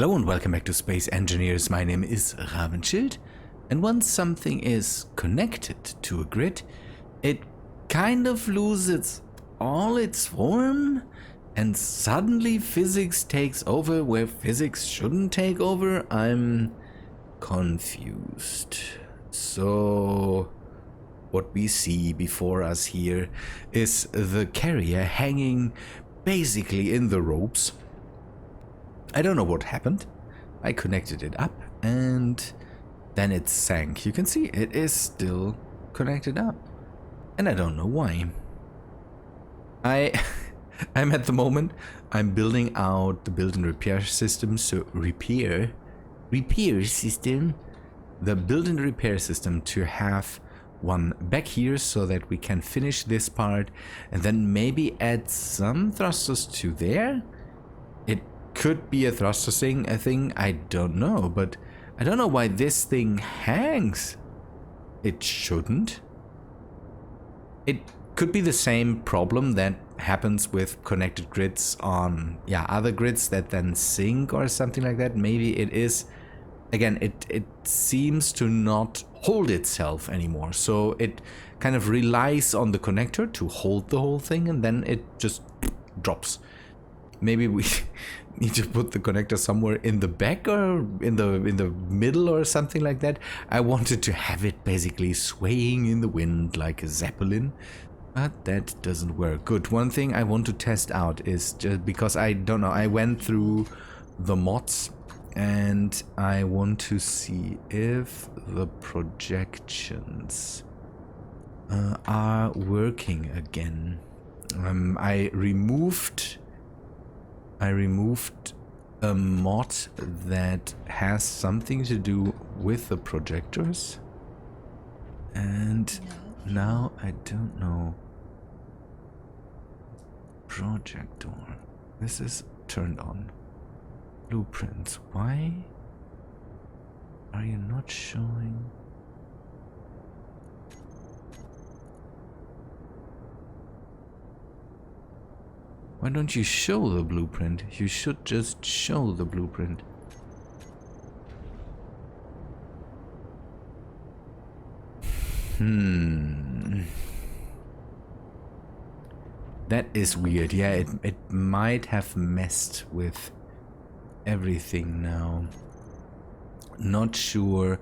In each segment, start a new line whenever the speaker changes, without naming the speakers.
Hello and welcome back to Space Engineers. My name is Rabenschild, and once something is connected to a grid, it kind of loses all its form, and suddenly physics takes over where physics shouldn't take over. I'm confused. So what we see before us here is the carrier hanging basically in the ropes. I don't know what happened. I connected it up and then it sank. You can see it is still connected up. And I don't know why. I'm at the moment, I'm building out the build and repair system. So repair system. The build and repair system to have one back here so that we can finish this part and then maybe add some thrusters to there. It could be a thruster thing, I don't know, but I don't know why this thing hangs. It shouldn't. It could be the same problem that happens with connected grids on other grids that then sync or something like that. Maybe it is, again, it seems to not hold itself anymore, so it kind of relies on the connector to hold the whole thing and then it just drops. Maybe we need to put the connector somewhere in the back or in the middle or something like that. I wanted to have it basically swaying in the wind like a zeppelin, but that doesn't work. Good. One thing I want to test out is just because I don't know, I went through the mods and I want to see if the projections are working again. I removed a mod that has something to do with the projectors, and now I don't know. Projector. This is turned on. Blueprints. Why are you not showing? Why don't you show the blueprint? You should just show the blueprint. That is weird. Yeah, it might have messed with everything now. Not sure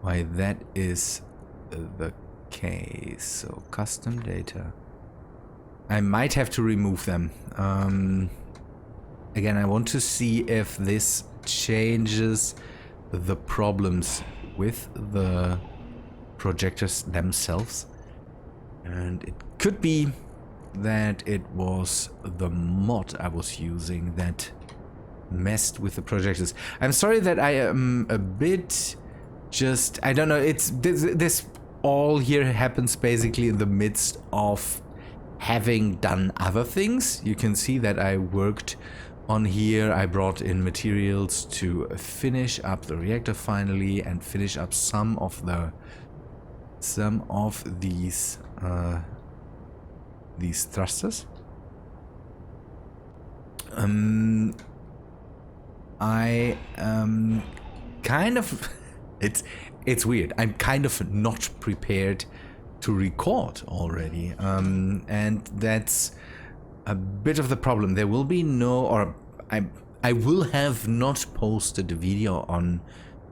why that is the case. So custom data. I might have to remove them. Again, I want to see if this changes the problems with the projectors themselves. And it could be that it was the mod I was using that messed with the projectors. I'm sorry that I am a bit just... I don't know, it's this all here happens basically in the midst of having done other things. You can see that I worked on here. I brought in materials to finish up the reactor finally and finish up some of these thrusters. I kind of it's weird. I'm kind of not prepared to record already, and that's a bit of the problem. There will be no, or I will have not posted the video on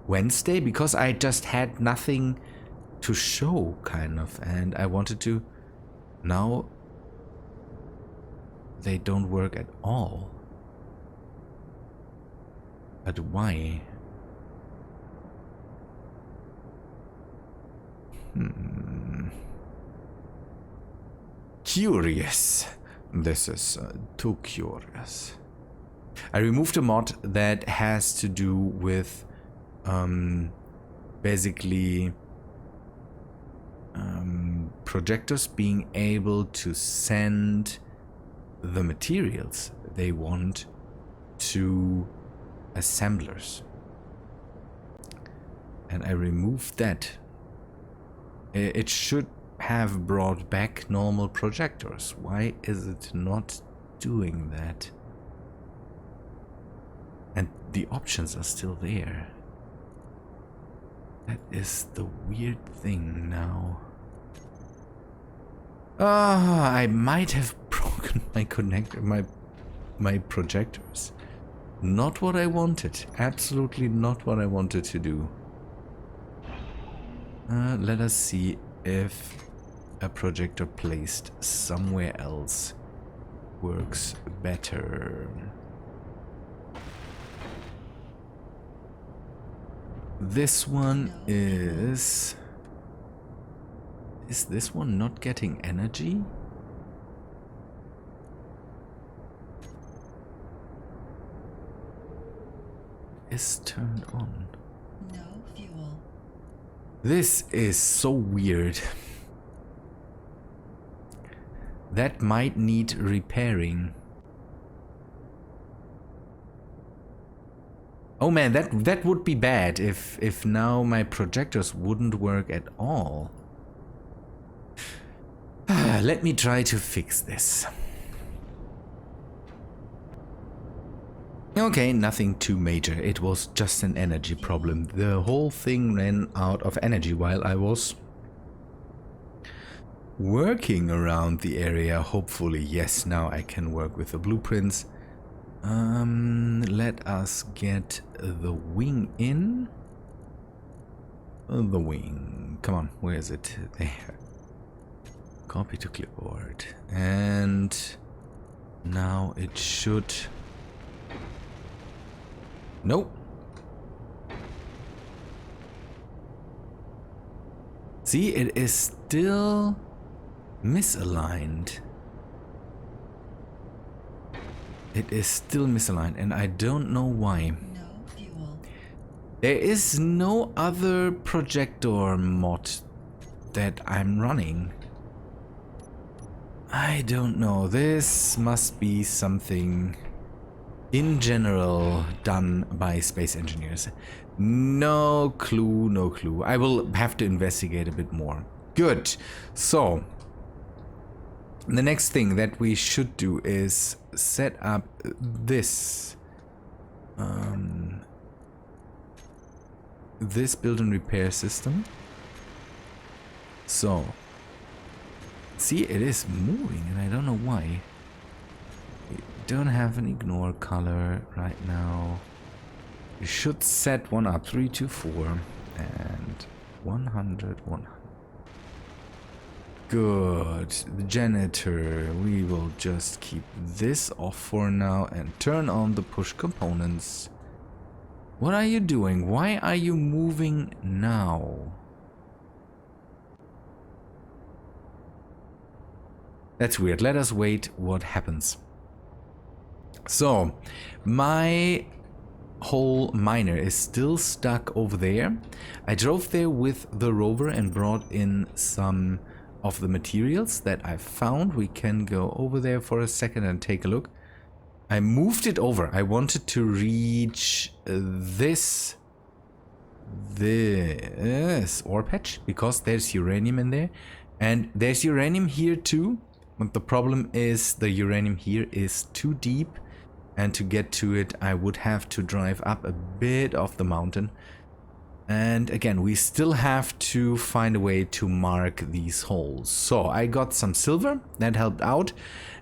Wednesday because I just had nothing to show, kind of, and I wanted to. Now they don't work at all. But why? Curious. This is too curious. I removed a mod that has to do with basically projectors being able to send the materials they want to assemblers. And I removed that. It should have brought back normal projectors. Why is it not doing that? And the options are still there. That is the weird thing now. Ah, I might have broken my my projectors. Not what I wanted. Absolutely not what I wanted to do. Let us see if a projector placed somewhere else works better. This one is... Is this one not getting energy? Is turned on.
No fuel.
This is so weird. That might need repairing. Oh man, that would be bad if now my projectors wouldn't work at all. Let me try to fix this. Okay, nothing too major. It was just an energy problem. The whole thing ran out of energy while I was working around the area. Hopefully, yes, now I can work with the blueprints. Let us get the wing in. The wing. Come on, where is it? There. Copy to clipboard. And now it should... Nope. See, it is still misaligned. It is still misaligned, and I don't know why.
No fuel.
There is no other projector mod that I'm running. I don't know. This must be something in general done by space engineers. No clue, no clue. I will have to investigate a bit more. Good. So, the next thing that we should do is set up this this build and repair system. So, see, it is moving and I don't know why. We don't have an ignore color right now. We should set one up. 3, 2, 4 and 100, 100. Good. The janitor. We will just keep this off for now and turn on the push components. What are you doing? Why are you moving now? That's weird. Let us wait what happens. So, my whole miner is still stuck over there. I drove there with the rover and brought in some of the materials that I found. We can go over there for a second and take a look. I moved it over. I wanted to reach this ore patch because there's uranium in there, and there's uranium here too. But the problem is the uranium here is too deep, and to get to it I would have to drive up a bit of the mountain. And again, we still have to find a way to mark these holes. So I got some silver, that helped out.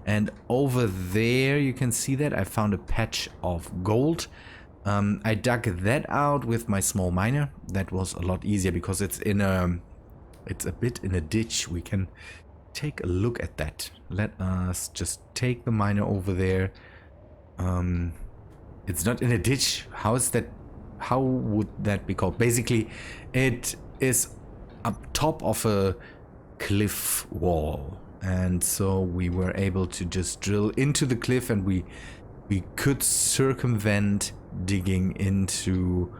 And over there, you can see that I found a patch of gold. I dug that out with my small miner. That was a lot easier because it's a bit in a ditch. We can take a look at that. Let us just take the miner over there. It's not in a ditch. How is that? How would that be called? Basically, it is up top of a cliff wall, and so we were able to just drill into the cliff, and we could circumvent digging into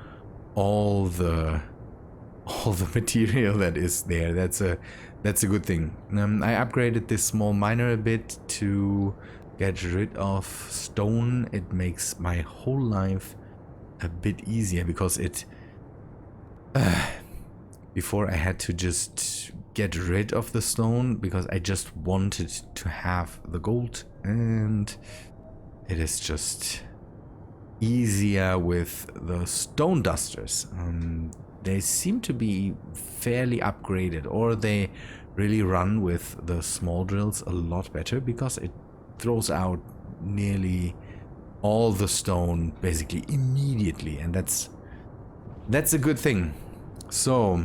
all the material that is there. That's a good thing. I upgraded this small miner a bit to get rid of stone. It makes my whole life a bit easier because it before I had to just get rid of the stone because I just wanted to have the gold, and it is just easier with the stone dusters. They seem to be fairly upgraded, or they really run with the small drills a lot better because it throws out nearly all the stone basically immediately, and that's a good thing. So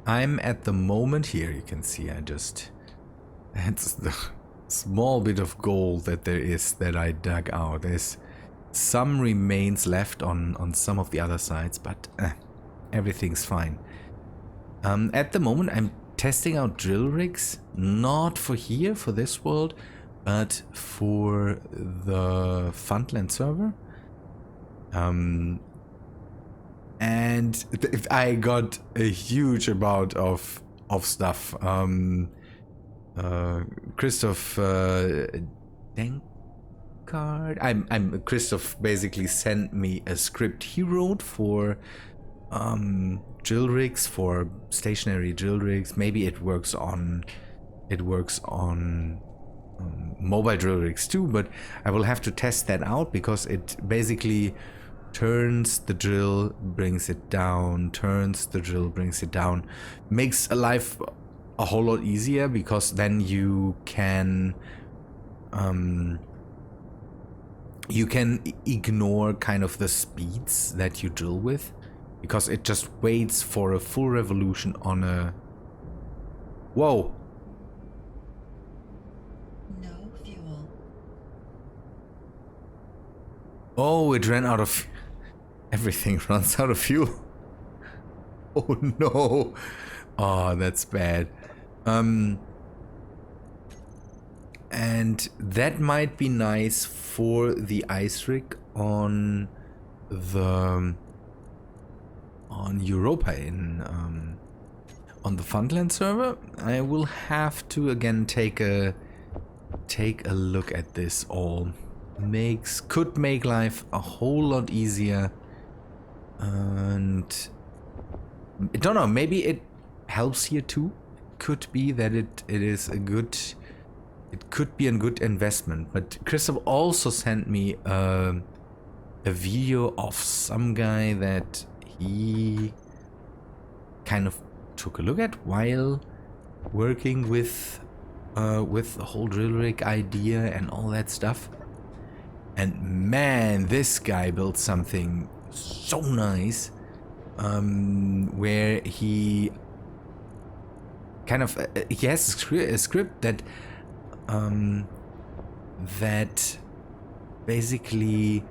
I'm at the moment here, you can see it's the small bit of gold that there is that I dug out. There's some remains left on some of the other sides, but everything's fine. At the moment I'm testing out drill rigs, not for here, for this world, but for the Fundland server. And I got a huge amount of stuff. Christoph Denkard. Christoph basically sent me a script he wrote for drill rigs, for stationary drill rigs. Maybe it works on mobile drill rigs too, but I will have to test that out because it basically turns the drill, brings it down, turns the drill, brings it down, makes life a whole lot easier because then you can ignore kind of the speeds that you drill with, because it just waits for a full revolution on a... Whoa!
No fuel.
Oh, it ran out of... Everything runs out of fuel. Oh no! Oh, that's bad. And that might be nice for the ice rig on Europa on the Fundland server. I will have to again take a look at this all. Could make life a whole lot easier, and I don't know, maybe it helps here too. Could be that it is a good, it could be a good investment. But Christoph also sent me a video of some guy that he kind of took a look at while working with the whole drill rig idea and all that stuff. And man, this guy built something so nice, where he kind of he has a script that that basically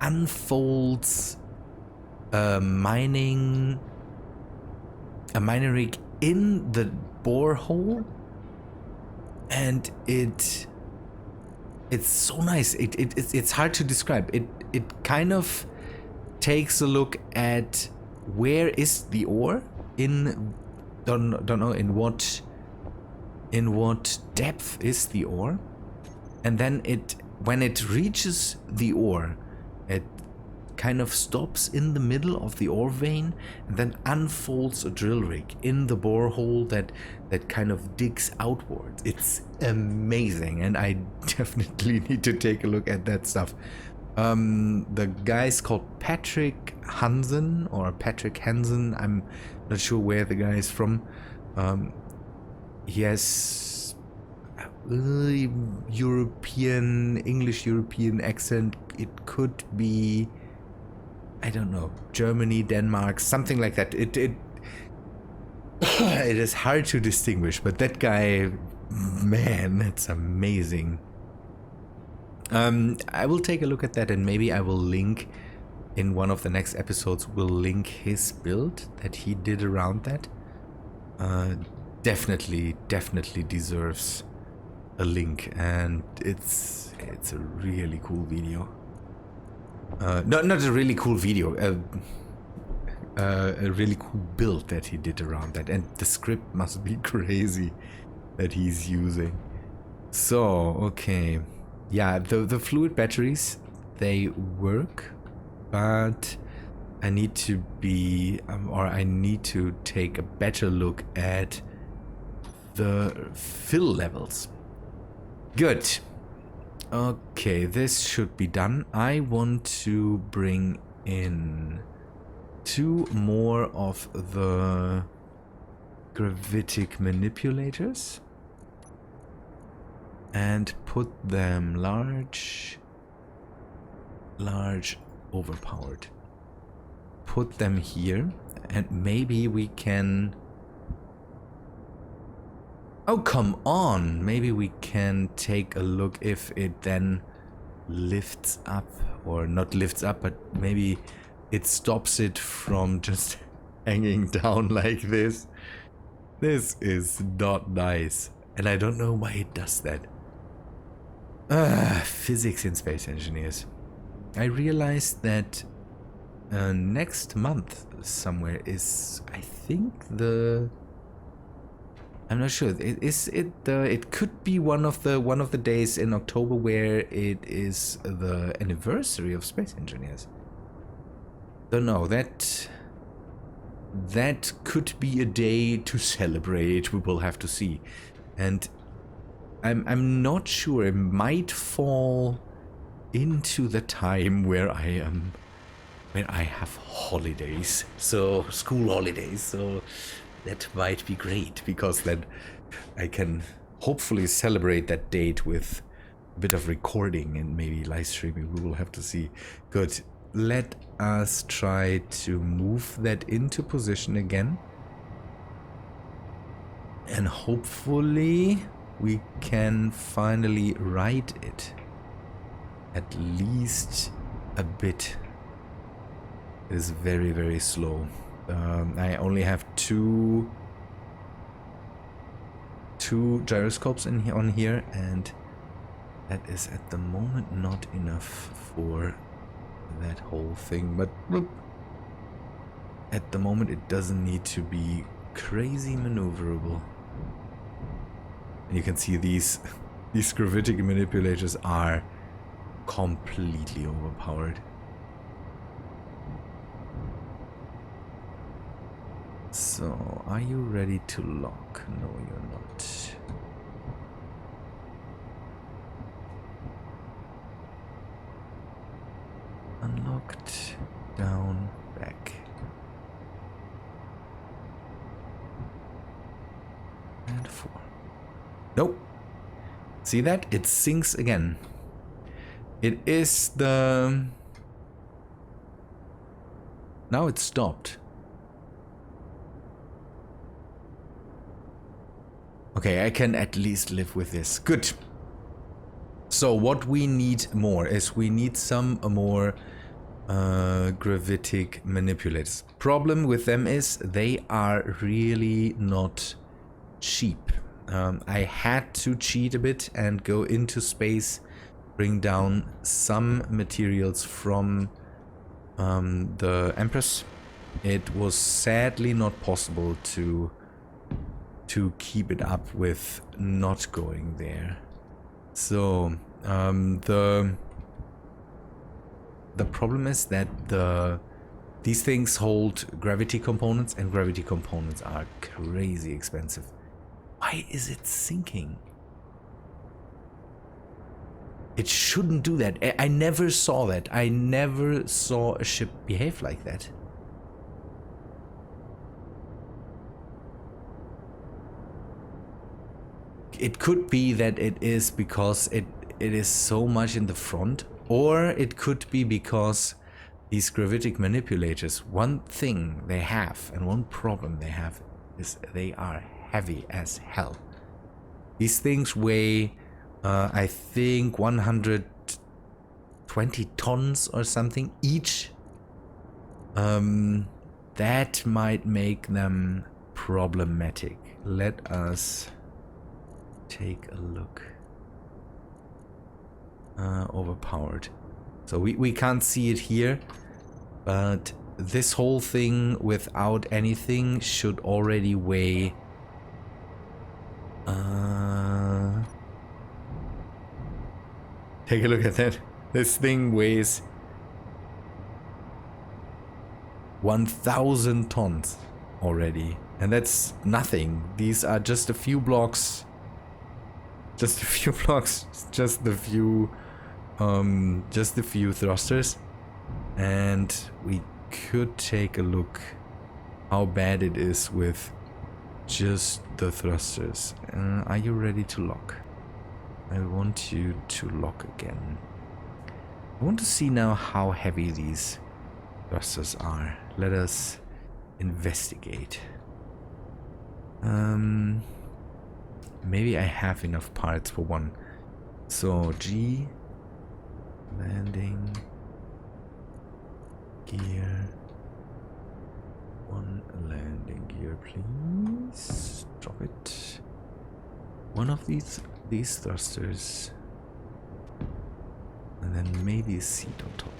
unfolds a mining rig in the borehole, and it's so nice. It's hard to describe. It kind of takes a look at where is the ore in, don't know in what depth is the ore, and then when it reaches the ore, it kind of stops in the middle of the ore vein and then unfolds a drill rig in the borehole that kind of digs outwards. It's amazing, and I definitely need to take a look at that stuff. The guy's called Patrick Hansen, or Patrick Hansen. I'm not sure where the guy is from. He has English European accent. It could be, I don't know, Germany, Denmark, something like that. It is hard to distinguish, but that guy, man, that's amazing. I will take a look at that, and maybe I will link in one of the next episodes. We'll link his build that he did around that. Definitely deserves a link, and it's a really cool video. Not a really cool video, a really cool build that he did around that, and the script must be crazy that he's using. So, okay. Yeah, the fluid batteries, they work, but I need to I need to take a better look at the fill levels. Good. Okay, this should be done. I want to bring in 2 more of the gravitic manipulators and put them large, overpowered. Put them here, and maybe we can... Oh, come on! Maybe we can take a look if it then lifts up, or not lifts up, but maybe it stops it from just hanging down like this. This is not nice, and I don't know why it does that. Physics in space engineers. I realized that next month somewhere is, I think, I'm not sure. It could be one of the days in October where it is the anniversary of space engineers. Don't know. That could be a day to celebrate. We will have to see. And I'm not sure. It might fall into the time where I have holidays. So school holidays. So that might be great, because then I can hopefully celebrate that date with a bit of recording and maybe live streaming. We will have to see. Good. Let us try to move that into position again. And hopefully we can finally ride it. At least a bit. It is very, very slow. I only have two gyroscopes on here, and that is at the moment not enough for that whole thing. But look, at the moment it doesn't need to be crazy maneuverable. And you can see these gravitic manipulators are completely overpowered. So, are you ready to lock? No, you're not. Unlocked, down, back. And 4. Nope. See that? It sinks again. It is the... Now it's stopped. Okay, I can at least live with this. Good. So what we need more is we need some more gravitic manipulators. Problem with them is they are really not cheap. I had to cheat a bit and go into space, bring down some materials from the Empress. It was sadly not possible to keep it up with not going there. So the problem is that these things hold gravity components, and gravity components are crazy expensive. Why is it sinking? It shouldn't do that. I never saw that. I never saw a ship behave like that. It could be that it is because it is so much in the front, or it could be because these gravitic manipulators, one thing they have and one problem they have is they are heavy as hell. These things weigh, I think, 120 tons or something each. That might make them problematic. Let us take a look. Overpowered. So we can't see it here, but this whole thing without anything should already weigh take a look at that. This thing weighs 1,000 tons already, and that's nothing. These are just a few blocks just a few blocks, just the few thrusters, and we could take a look how bad it is with just the thrusters. Are you ready to lock? I want you to lock again. I want to see now how heavy these thrusters are. Let us investigate. Maybe I have enough parts for one. So G, landing gear, one landing gear, please. Drop it. One of these thrusters, and then maybe a seat on top.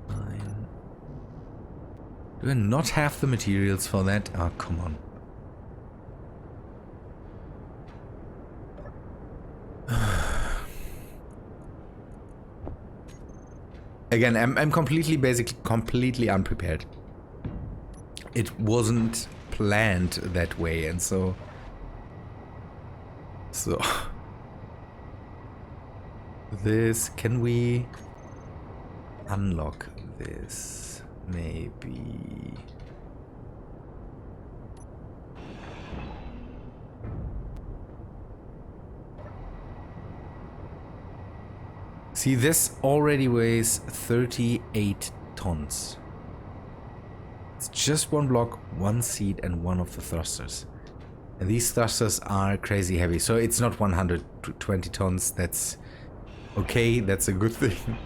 Fine. Do I not have the materials for that? Oh, come on. Again, I'm completely unprepared. It wasn't planned that way, and so this, can we unlock this? Maybe. See, this already weighs 38 tons. It's just one block, one seat, and one of the thrusters. And these thrusters are crazy heavy, so it's not 120 tons. That's okay, that's a good thing.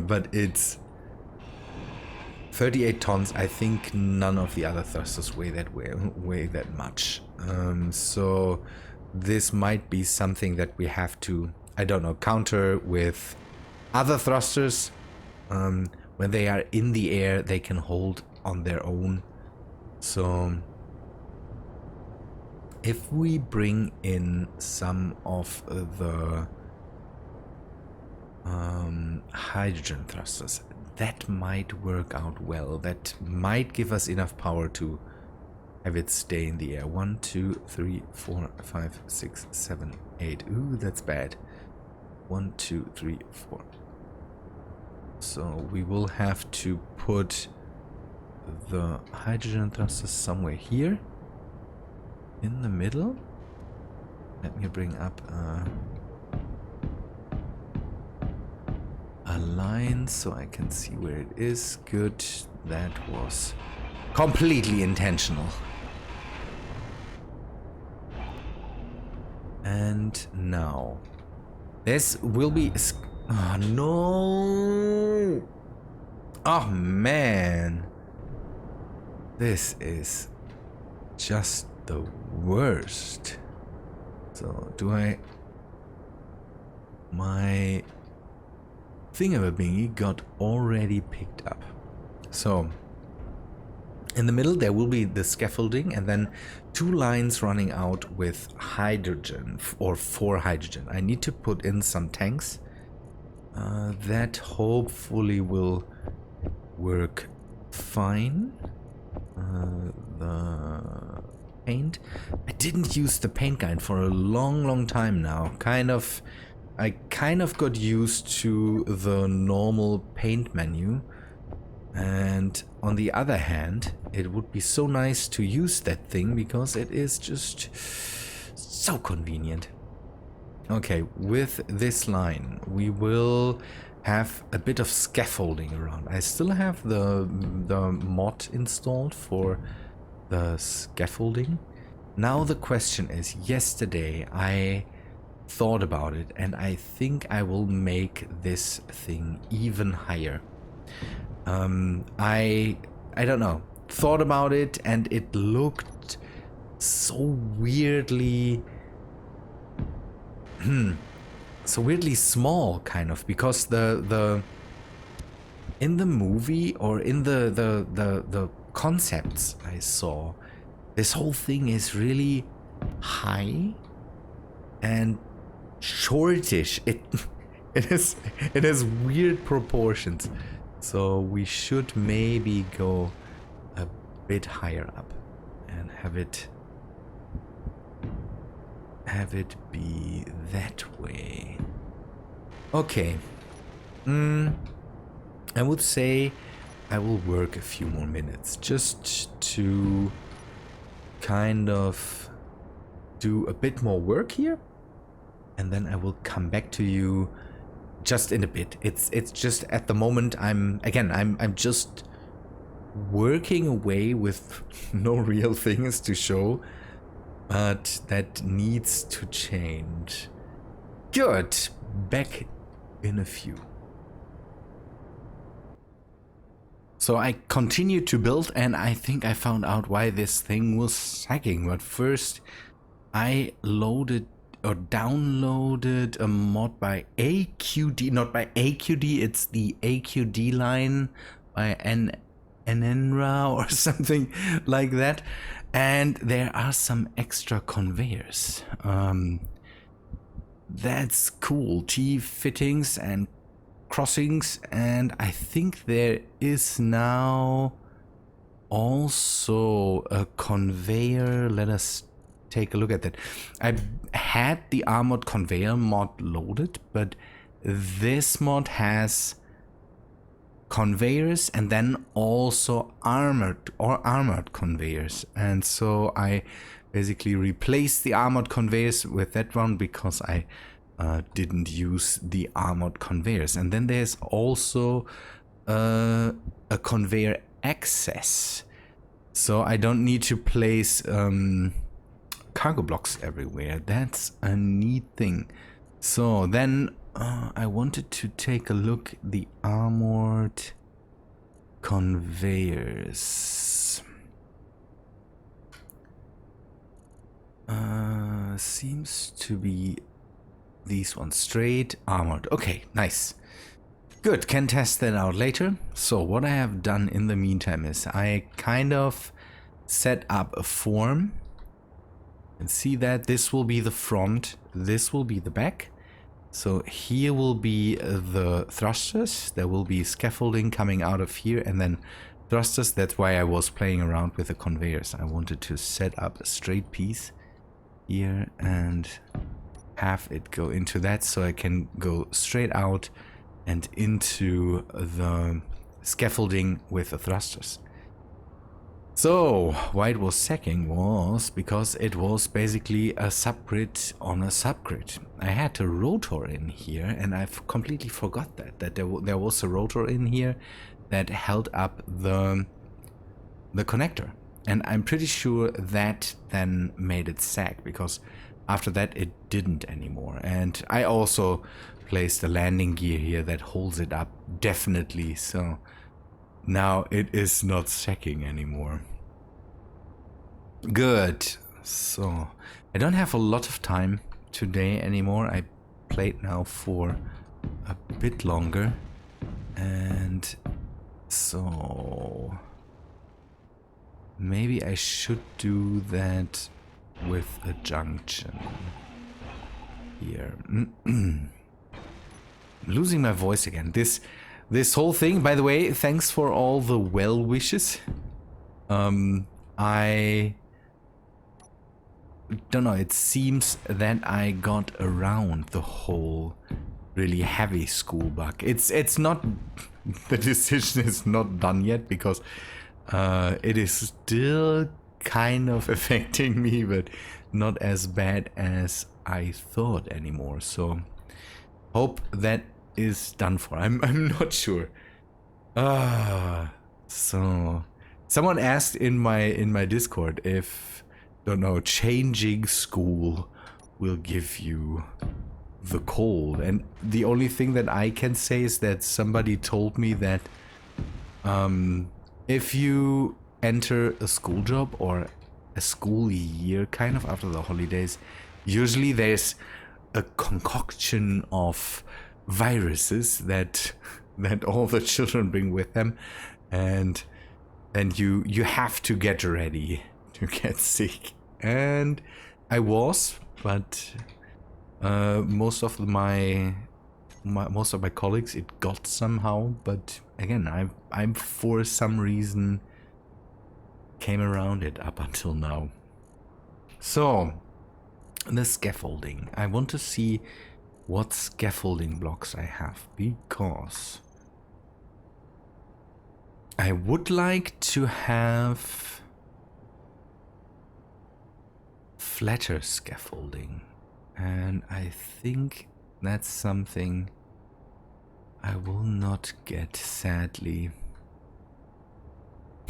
But it's 38 tons. I think none of the other thrusters weigh that much. So this might be something that we have to, I don't know, counter with other thrusters. When they are in the air, they can hold on their own. So if we bring in some of the hydrogen thrusters, that might work out well. That might give us enough power to have it stay in the air. 1, 2, 3, 4, 5, 6, 7, 8. Ooh, that's bad. 1, 2, 3, 4. So we will have to put the hydrogen thrusters somewhere here in the middle. Let me bring up a line so I can see where it is. Good. That was completely intentional. And now this will be... Oh, no! Oh, man! This is just the worst. So, do I... My thingamabingy got already picked up. So, in the middle there will be the scaffolding, and then 2 lines running out with hydrogen, or 4 hydrogen. I need to put in some tanks. That hopefully will work fine. The paint. I didn't use the paint guide for a long time now. I kind of got used to the normal paint menu. And on the other hand, it would be so nice to use that thing because it is just so convenient. Okay, with this line, we will have a bit of scaffolding around. I still have the mod installed for the scaffolding. Now the question is, yesterday I thought about it, and I think I will make this thing even higher. I don't know, thought about it, and it looked so weirdly so weirdly small, kind of, because the in the movie, or in the concepts I saw, This whole thing is really high and shortish. It has weird proportions. So we should maybe go a bit higher up and have it be that way. Okay. I would say I will work a few more minutes just to kind of do a bit more work here, and then I will come back to you just in a bit. It's just at the moment I'm just working away with no real things to show, but that needs to change. Good. Back in a few. So I continued to build, and I think I found out why this thing was sagging. But first I loaded or downloaded a mod by AQD, not by AQD, it's the AQD line by Enenra or something like that. And there are some extra conveyors. That's cool. T-fittings and crossings, and I think there is now also a conveyor. Let us take a look at that. I had the armored conveyor mod loaded, but this mod has conveyors and then also armored conveyors, and so I basically replaced the armored conveyors with that one because I didn't use the armored conveyors. And then there's also a conveyor access, so I don't need to place cargo blocks everywhere. That's a neat thing. So then I wanted to take a look at the armored conveyors. Seems to be these ones, straight armored. Okay, nice. Good, can test that out later. So what I have done in the meantime is I kind of set up a form. And see that this will be the front, this will be the back. So here will be the thrusters, there will be scaffolding coming out of here, and then thrusters. That's why I was playing around with the conveyors. I wanted to set up a straight piece here and have it go into that, so I can go straight out and into the scaffolding with the thrusters. So why it was sagging was because it was basically a subgrid on a subgrid. I had a rotor in here, and I've completely forgot that there was a rotor in here that held up the connector. And I'm pretty sure that then made it sag, because after that it didn't anymore. And I also placed a landing gear here that holds it up, definitely. So now it is not sagging anymore. Good. So I don't have a lot of time today anymore. I played now for a bit longer, and so maybe I should do that with a junction here. Losing my voice again. This whole thing, by the way, thanks for all the well wishes. I don't know, it seems that I got around the whole really heavy school bug. It's not, the decision is not done yet, because it is still kind of affecting me, but not as bad as I thought anymore. So hope that is done for. I'm not sure. So someone asked in my Discord if, don't know, changing school will give you the cold, and the only thing that I can say is that somebody told me that if you enter a school job or a school year kind of after the holidays, usually there's a concoction of viruses that all the children bring with them, and you have to get ready to get sick. And I was, but most of my colleagues it got somehow. But again, I'm for some reason came around it up until now. So the scaffolding. I want to see what scaffolding blocks I have, because I would like to have flatter scaffolding, and I think that's something I will not get, sadly.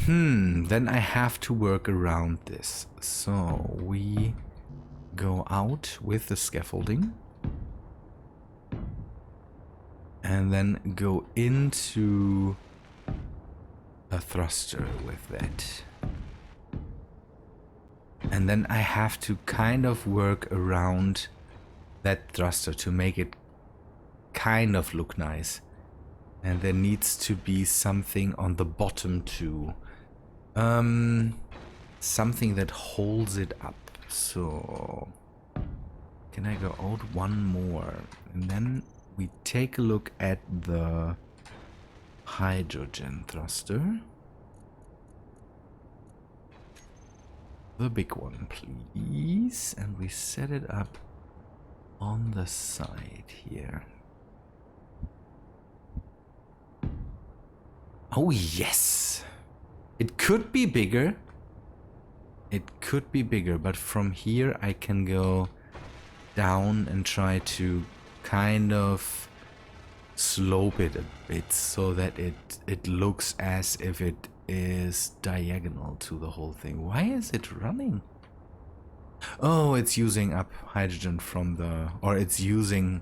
Then I have to work around this. So we go out with the scaffolding and then go into a thruster with that. And then I have to kind of work around that thruster to make it kind of look nice. And there needs to be something on the bottom too. Something that holds it up. So can I go out one more? And then we take a look at the hydrogen thruster. The big one, please. And we set it up on the side here. Oh, yes. It could be bigger. It could be bigger, but from here I can go down and try to kind of slope it a bit so that it looks as if it is diagonal to the whole thing. Why is it running? Oh, it's using up hydrogen from the, or it's using,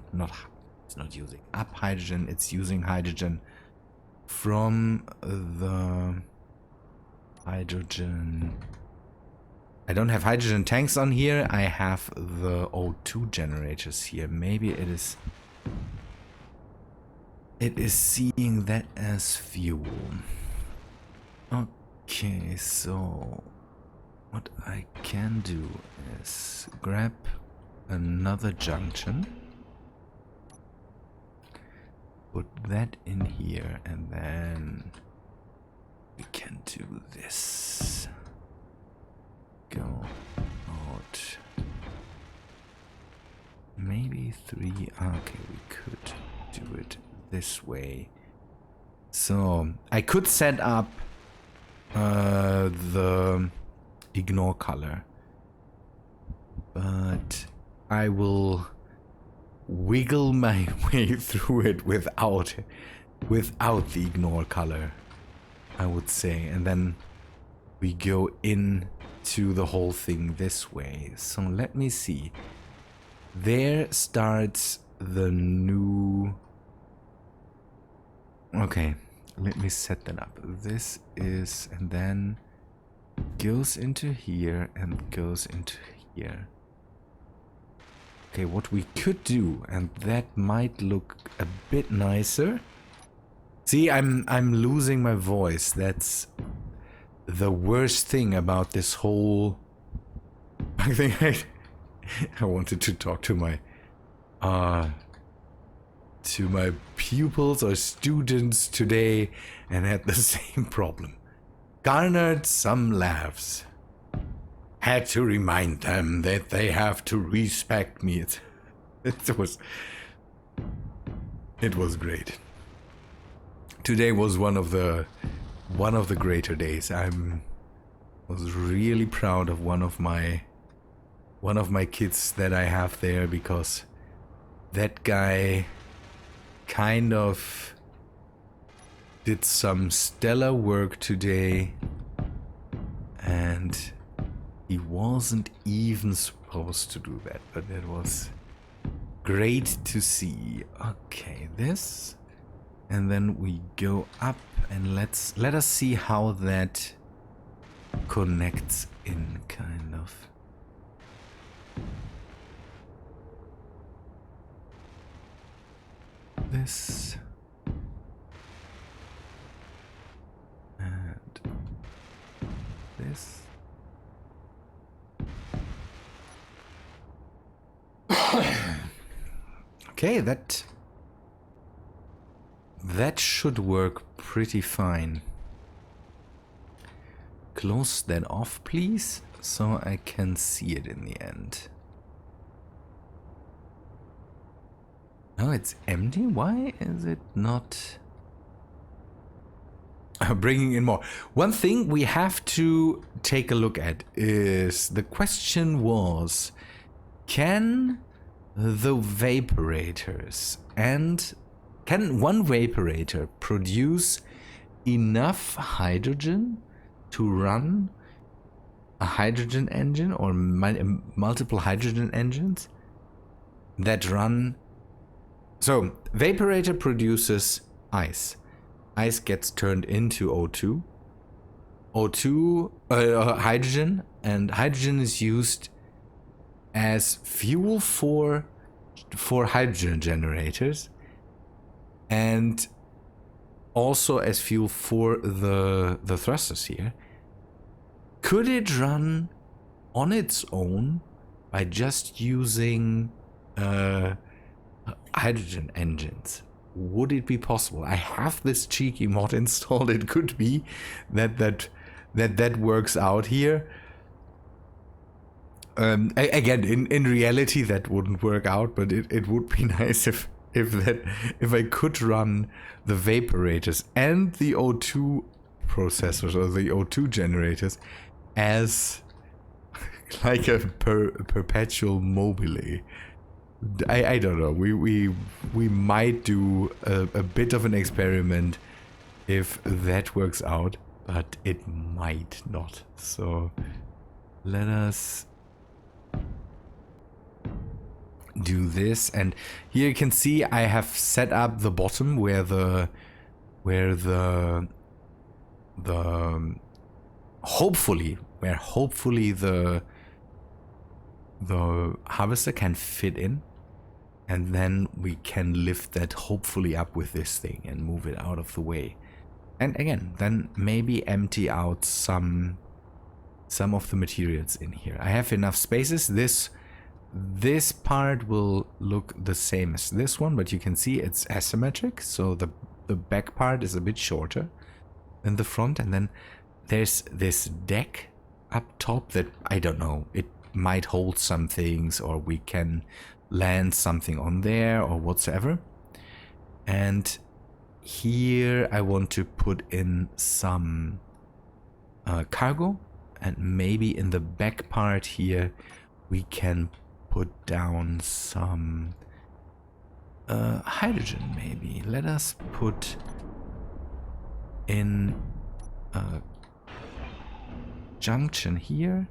it's not using up hydrogen, it's using hydrogen from the hydrogen. I don't have hydrogen tanks on here. I have the O2 generators here. Maybe it is seeing that as fuel. Okay, so what I can do is grab another junction, put that in here, and then we can do this. Go out. Maybe 3. Okay, we could do it this way. So I could set up the ignore color, but I will wiggle my way through it without the ignore color, I would say, and then we go in to the whole thing this way. So let me see. There starts the new. Okay, let me set that up. This is, and then goes into here and goes into here. Okay, what we could do, and that might look a bit nicer. See, I'm losing my voice. That's the worst thing about this whole. I think I wanted to talk to my pupils or students today and had the same problem. Garnered some laughs. Had to remind them that they have to respect me. It was great. Today was one of the greater days. Was really proud of one of my kids that I have there, because that guy kind of did some stellar work today, and he wasn't even supposed to do that, but it was great to see. Okay, this, and then we go up, and let us see how that connects in, kind of. This and this Okay, that should work pretty fine. Close that off, please, so I can see it in the end. No, it's empty? Why is it not bringing in more? One thing we have to take a look at is the question was, can the vaporators and can one vaporator produce enough hydrogen to run a hydrogen engine or multiple hydrogen engines that run? So vaporator produces ice. Ice gets turned into O2. Hydrogen, and hydrogen is used as fuel for hydrogen generators, and also as fuel for the thrusters here. Could it run on its own by just using hydrogen engines? Would it be possible? I have this cheeky mod installed. It could be that works out here. Again, in reality, that wouldn't work out, but it would be nice if I could run the vaporators and the O2 processors or the O2 generators as like a perpetual mobile. I don't know. We might do a bit of an experiment if that works out, but it might not. So let us do this, and here you can see I have set up the bottom where the hopefully the harvester can fit in, and then we can lift that hopefully up with this thing and move it out of the way. And again, then maybe empty out some of the materials in here. I have enough spaces. This part will look the same as this one, but you can see it's asymmetric, so the back part is a bit shorter than the front, and then there's this deck up top that, I don't know, it might hold some things, or we can land something on there or whatsoever. And here I want to put in some cargo, and maybe in the back part here we can put down some hydrogen. Maybe let us put in a junction here,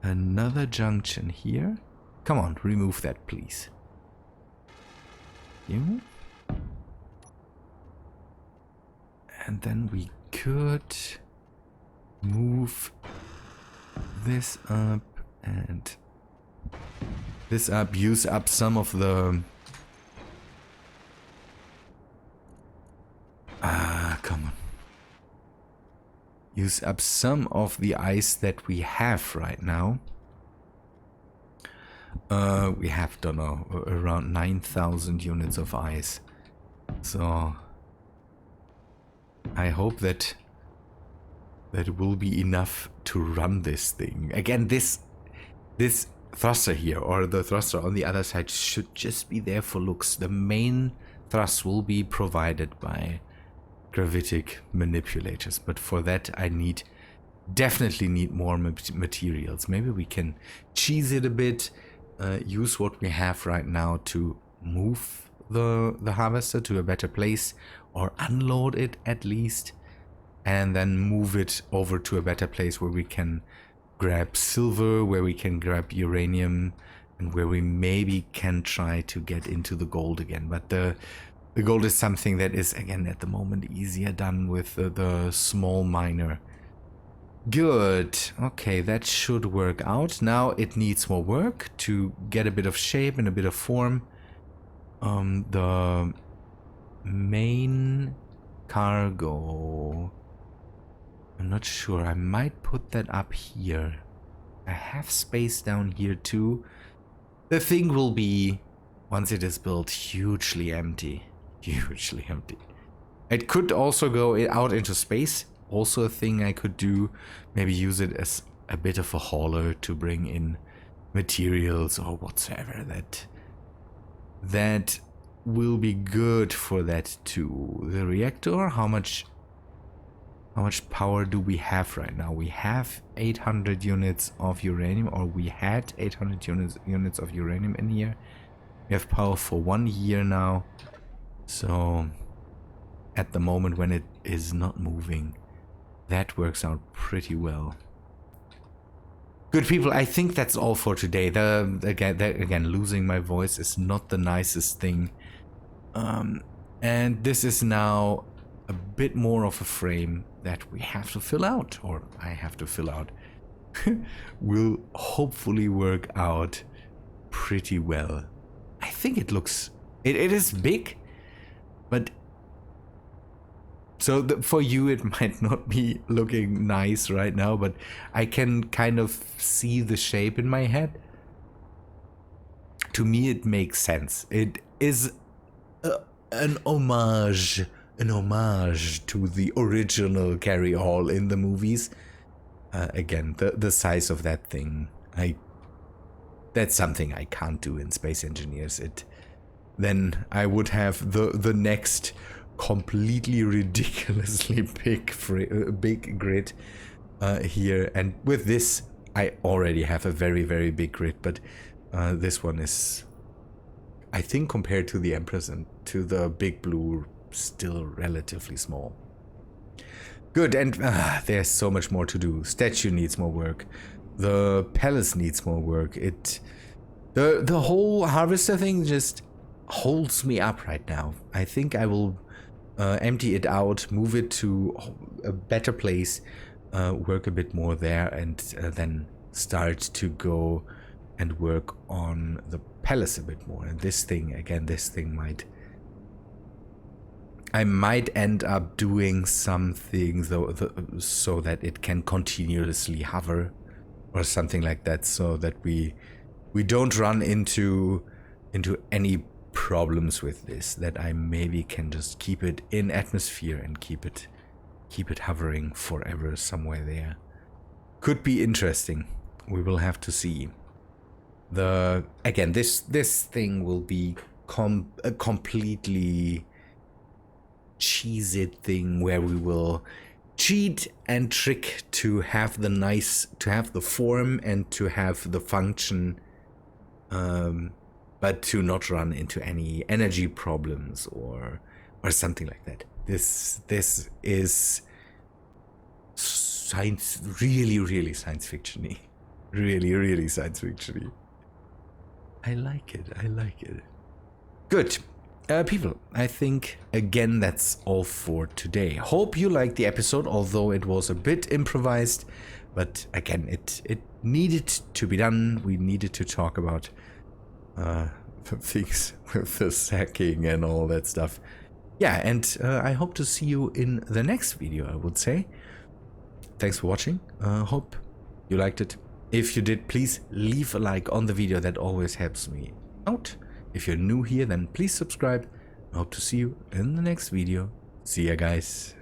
another junction here. Come on, remove that, please. You. And then we could move this up and this up, use up some of the come on. Use up some of the ice that we have right now. We have, don't know, around 9,000 units of ice. So I hope that will be enough to run this thing. Again, this thruster here, or the thruster on the other side, should just be there for looks. The main thrust will be provided by gravitic manipulators, but for that I definitely need more materials. Maybe we can cheese it a bit, use what we have right now to move the harvester to a better place, or unload it at least, and then move it over to a better place where we can grab silver, where we can grab uranium, and where we maybe can try to get into the gold again. But the gold is something that is, again, at the moment easier done with the small miner. Good. Okay, that should work out. Now it needs more work to get a bit of shape and a bit of form. The main cargo, I'm not sure. I might put that up here. I have space down here too. The thing will be once it is built, hugely empty. Hugely empty. It could also go out into space. Also a thing I could do. Maybe use it as a bit of a hauler to bring in materials or whatsoever. That will be good for that too. The reactor, how much power do we have right now? We have 800 units of uranium, or we had 800 units of uranium in here. We have power for 1 year now. So at the moment when it is not moving, that works out pretty well. Good people, I think that's all for today. Again, losing my voice is not the nicest thing. And this is now a bit more of a frame that we have to fill out, or I have to fill out. Will hopefully work out pretty well. I think it looks... It is big, but... So for you it might not be looking nice right now, but I can kind of see the shape in my head. To me it makes sense. It is an homage to the original CARRYALL in the movies. Again, the size of that thing, that's something I can't do in Space Engineers. Then I would have the next completely ridiculously big grid here, and with this I already have a very, very big grid, but this one is, I think, compared to the Empress and to the Big Blue, still relatively small. Good, and there's so much more to do. Statue needs more work. The palace needs more work. The whole harvester thing just holds me up right now. I think I will empty it out, move it to a better place, work a bit more there, and then start to go and work on the palace a bit more. And this thing, again, I might end up doing something so that it can continuously hover or something like that, so that we don't run into any problems with this, that I maybe can just keep it in atmosphere and keep it hovering forever somewhere there. Could be interesting. We will have to see. Again, this thing will be a completely cheese-it thing where we will cheat and trick to have the form and to have the function, but to not run into any energy problems or something like that. This is science, really science fiction-y. Really science fiction-y. I like it. Good. People, I think, again, that's all for today. Hope you liked the episode, although it was a bit improvised. But again, it needed to be done. We needed to talk about things with the sacking and all that stuff. Yeah, and I hope to see you in the next video, I would say. Thanks for watching. Hope you liked it. If you did, please leave a like on the video. That always helps me out. If you're new here, then please subscribe. I hope to see you in the next video. See ya, guys.